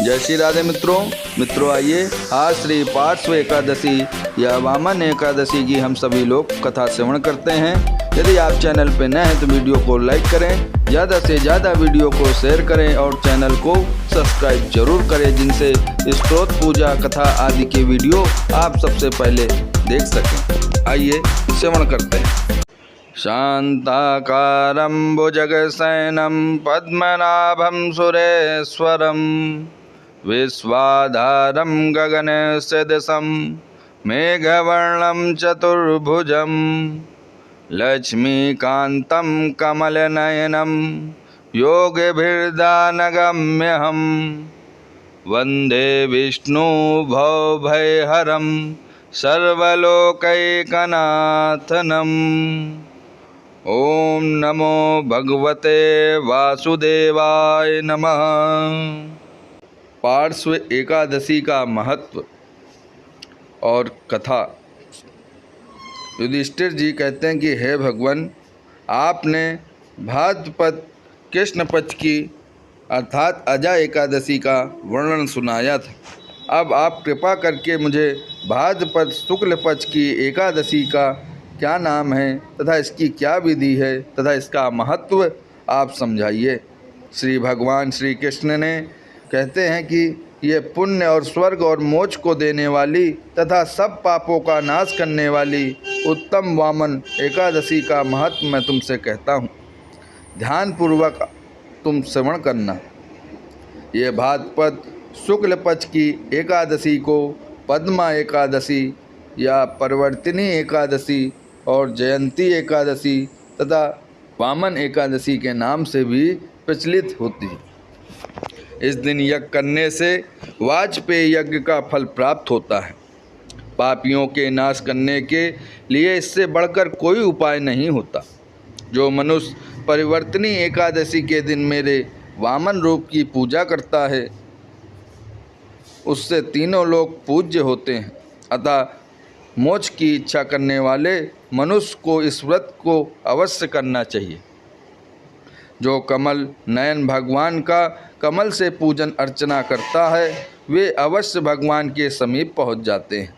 जय श्री राधे मित्रों आइए आज श्री पार्श्व एकादशी या वामन एकादशी की हम सभी लोग कथा श्रवण करते हैं। यदि आप चैनल पर नए हैं तो वीडियो को लाइक करें, ज़्यादा से ज़्यादा वीडियो को शेयर करें और चैनल को सब्सक्राइब जरूर करें, जिनसे स्तोत्र पूजा कथा आदि के वीडियो आप सबसे पहले देख सकें। आइए श्रवण करते हैं। शांताकारं भुजगशयनं पद्मनाभं सुरेश्वरं विश्वाधारं गगनसदृशं मेघवर्णं चतुर्भुजं लक्ष्मीकान्तं कमलनयनं योगिभिर्दानगम्यहं वन्दे विष्णुभवभयहरं सर्वलोकैकनाथनम्। ओम नमो भगवते वासुदेवाय नमः। पार्श्व एकादशी का महत्व और कथा। युधिष्ठिर जी कहते हैं कि हे भगवान, आपने भाद्रपद कृष्ण पक्ष की अर्थात अजा एकादशी का वर्णन सुनाया था। अब आप कृपा करके मुझे भाद्रपद शुक्ल पक्ष की एकादशी का क्या नाम है तथा इसकी क्या विधि है तथा इसका महत्व आप समझाइए। श्री भगवान श्री कृष्ण ने कहते हैं कि ये पुण्य और स्वर्ग और मोक्ष को देने वाली तथा सब पापों का नाश करने वाली उत्तम वामन एकादशी का महत्व मैं तुमसे कहता हूँ। ध्यानपूर्वक तुम श्रवण करना। ये भाद्रपद शुक्ल पक्ष की एकादशी को पद्मा एकादशी या परिवर्तिनी एकादशी और जयंती एकादशी तथा वामन एकादशी के नाम से भी प्रचलित होती है। इस दिन यज्ञ करने से वाजपेय यज्ञ का फल प्राप्त होता है। पापियों के नाश करने के लिए इससे बढ़कर कोई उपाय नहीं होता। जो मनुष्य परिवर्तनी एकादशी के दिन मेरे वामन रूप की पूजा करता है उससे तीनों लोग पूज्य होते हैं। अतः मोक्ष की इच्छा करने वाले मनुष्य को इस व्रत को अवश्य करना चाहिए। जो कमल नयन भगवान का कमल से पूजन अर्चना करता है वे अवश्य भगवान के समीप पहुंच जाते हैं।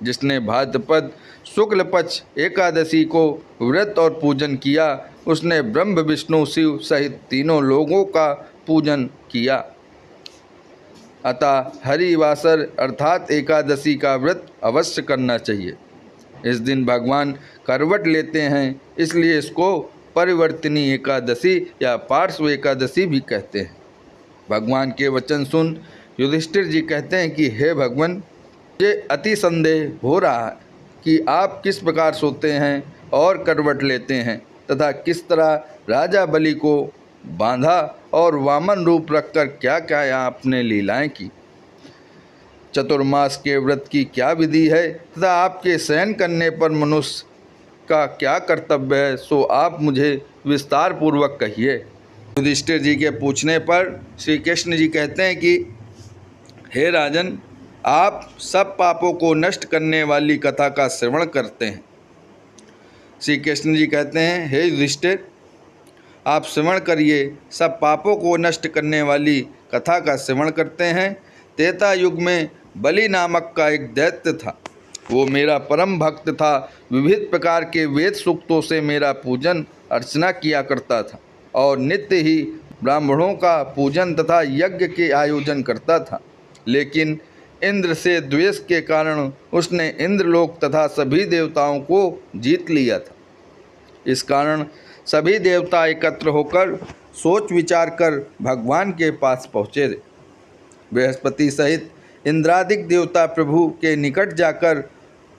जिसने भाद्रपद शुक्ल पक्ष एकादशी को व्रत और पूजन किया उसने ब्रह्म विष्णु शिव सहित तीनों लोगों का पूजन किया। अतः हरिवासर अर्थात एकादशी का व्रत अवश्य करना चाहिए। इस दिन भगवान करवट लेते हैं, इसलिए इसको परिवर्तिनी एकादशी या पार्श्व एकादशी भी कहते हैं। भगवान के वचन सुन युधिष्ठिर जी कहते हैं कि हे भगवान, मुझे अति संदेह हो रहा है कि आप किस प्रकार सोते हैं और करवट लेते हैं तथा किस तरह राजा बलि को बांधा और वामन रूप रखकर क्या क्या आपने लीलाएं की। चतुर्मास के व्रत की क्या विधि है तथा आपके शयन करने पर मनुष्य का क्या कर्तव्य है, सो आप मुझे विस्तार पूर्वक कहिए। युधिष्ठिर जी के पूछने पर श्री कृष्ण जी कहते हैं कि हे राजन, आप सब पापों को नष्ट करने वाली कथा का श्रवण करते हैं। श्री कृष्ण जी कहते हैं हे युधिष्ठिर, आप श्रवण करिए। सब पापों को नष्ट करने वाली कथा का श्रवण करते हैं। त्रेता युग में बलि नामक का एक दैत्य था। वो मेरा परम भक्त था। विविध प्रकार के वेद सूक्तों से मेरा पूजन अर्चना किया करता था और नित्य ही ब्राह्मणों का पूजन तथा यज्ञ के आयोजन करता था। लेकिन इंद्र से द्वेष के कारण उसने इंद्रलोक तथा सभी देवताओं को जीत लिया था। इस कारण सभी देवता एकत्र होकर सोच विचार कर भगवान के पास पहुँचे। बृहस्पति सहित इंद्रादिक देवता प्रभु के निकट जाकर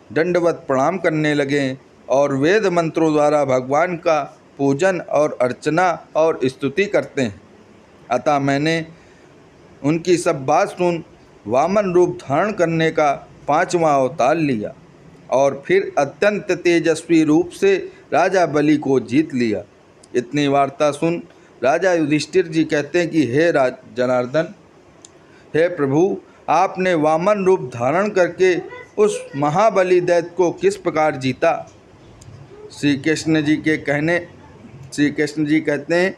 दंडवत प्रणाम करने लगे और वेद मंत्रों द्वारा भगवान का पूजन और अर्चना और स्तुति करते हैं। अतः मैंने उनकी सब बात सुन वामन रूप धारण करने का 5वां अवतार लिया और फिर अत्यंत तेजस्वी रूप से राजा बलि को जीत लिया। इतनी वार्ता सुन राजा युधिष्ठिर जी कहते हैं कि हे जनार्दन, हे प्रभु, आपने वामन रूप धारण करके उस महाबली दैत्य को किस प्रकार जीता। श्री कृष्ण जी कहते हैं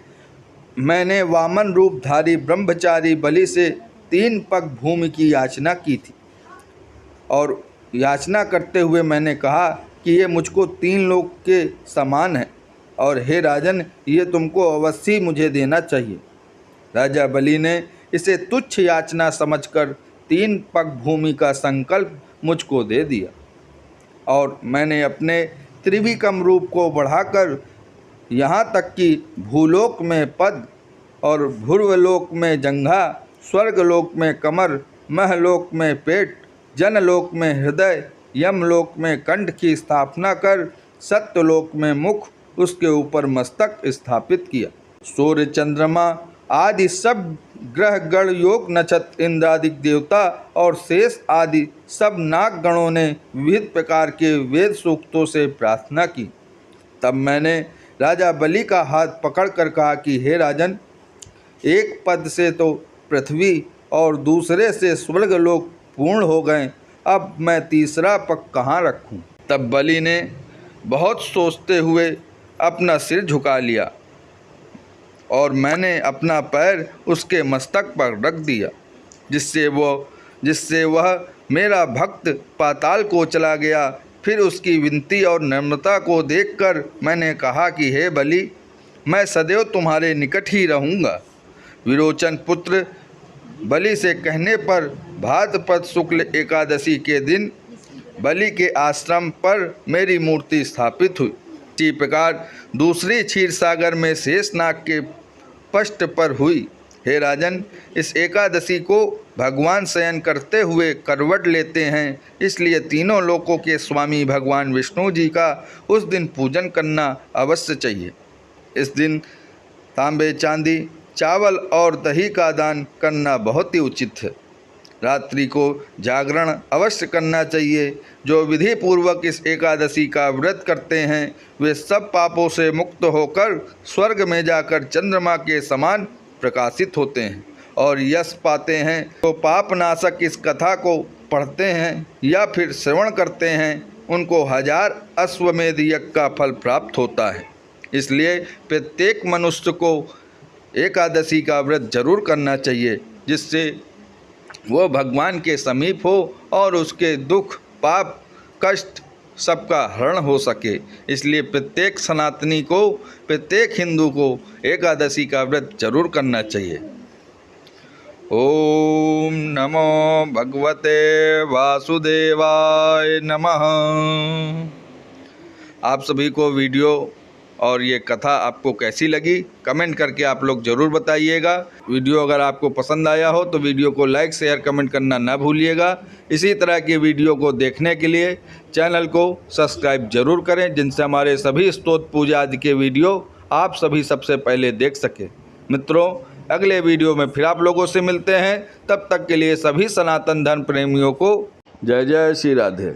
मैंने वामन रूपधारी ब्रह्मचारी बलि से 3 पग भूमि की याचना की थी, और याचना करते हुए मैंने कहा कि ये मुझको 3 लोक के समान है, और हे राजन, ये तुमको अवश्य मुझे देना चाहिए। राजा बलि ने इसे तुच्छ याचना समझकर 3 पग भूमि का संकल्प मुझको दे दिया, और मैंने अपने त्रिविक्रम रूप को बढ़ाकर यहाँ तक कि भूलोक में पद और भूर्वलोक में जंघा, स्वर्गलोक में कमर, महलोक में पेट, जनलोक में हृदय, यमलोक में कंठ की स्थापना कर सत्यलोक में मुख, उसके ऊपर मस्तक स्थापित किया। सूर्य, चंद्रमा आदि सब ग्रह गण, योग नक्षत्र, इंद्रादिक देवता और शेष आदि सब नाग गणों ने विविध प्रकार के वेद सूक्तों से प्रार्थना की। तब मैंने राजा बलि का हाथ पकड़कर कहा कि हे राजन, एक पद से तो पृथ्वी और दूसरे से स्वर्गलोक पूर्ण हो गए, अब मैं तीसरा पग कहाँ रखूं? तब बलि ने बहुत सोचते हुए अपना सिर झुका लिया, और मैंने अपना पैर उसके मस्तक पर रख दिया, जिससे वह मेरा भक्त पाताल को चला गया। फिर उसकी विनती और नम्रता को देखकर मैंने कहा कि हे बलि, मैं सदैव तुम्हारे निकट ही रहूँगा। विरोचन पुत्र बलि से कहने पर भाद्रपद शुक्ल एकादशी के दिन बलि के आश्रम पर मेरी मूर्ति स्थापित हुई। इसी प्रकार दूसरी क्षीर सागर में शेषनाग के पृष्ठ पर हुई। हे राजन, इस एकादशी को भगवान शयन करते हुए करवट लेते हैं, इसलिए तीनों लोकों के स्वामी भगवान विष्णु जी का उस दिन पूजन करना अवश्य चाहिए। इस दिन तांबे, चांदी, चावल और दही का दान करना बहुत ही उचित है। रात्रि को जागरण अवश्य करना चाहिए। जो विधि पूर्वक इस एकादशी का व्रत करते हैं वे सब पापों से मुक्त होकर स्वर्ग में जाकर चंद्रमा के समान प्रकाशित होते हैं और यश पाते हैं। तो पापनाशक इस कथा को पढ़ते हैं या फिर श्रवण करते हैं, उनको 1000 अश्वमेध यज्ञ का फल प्राप्त होता है। इसलिए प्रत्येक मनुष्य को एकादशी का व्रत जरूर करना चाहिए, जिससे वह भगवान के समीप हो और उसके दुख, पाप, कष्ट सबका हरण हो सके। इसलिए प्रत्येक सनातनी को, प्रत्येक हिंदू को एकादशी का व्रत जरूर करना चाहिए। ओम नमो भगवते वासुदेवाय नमः। आप सभी को वीडियो और ये कथा आपको कैसी लगी, कमेंट करके आप लोग ज़रूर बताइएगा। वीडियो अगर आपको पसंद आया हो तो वीडियो को लाइक, शेयर, कमेंट करना ना भूलिएगा। इसी तरह की वीडियो को देखने के लिए चैनल को सब्सक्राइब जरूर करें, जिनसे हमारे सभी स्तोत्र पूजा आदि के वीडियो आप सभी सबसे पहले देख सकें। मित्रों, अगले वीडियो में फिर आप लोगों से मिलते हैं। तब तक के लिए सभी सनातन धर्म प्रेमियों को जय जय श्री राधे।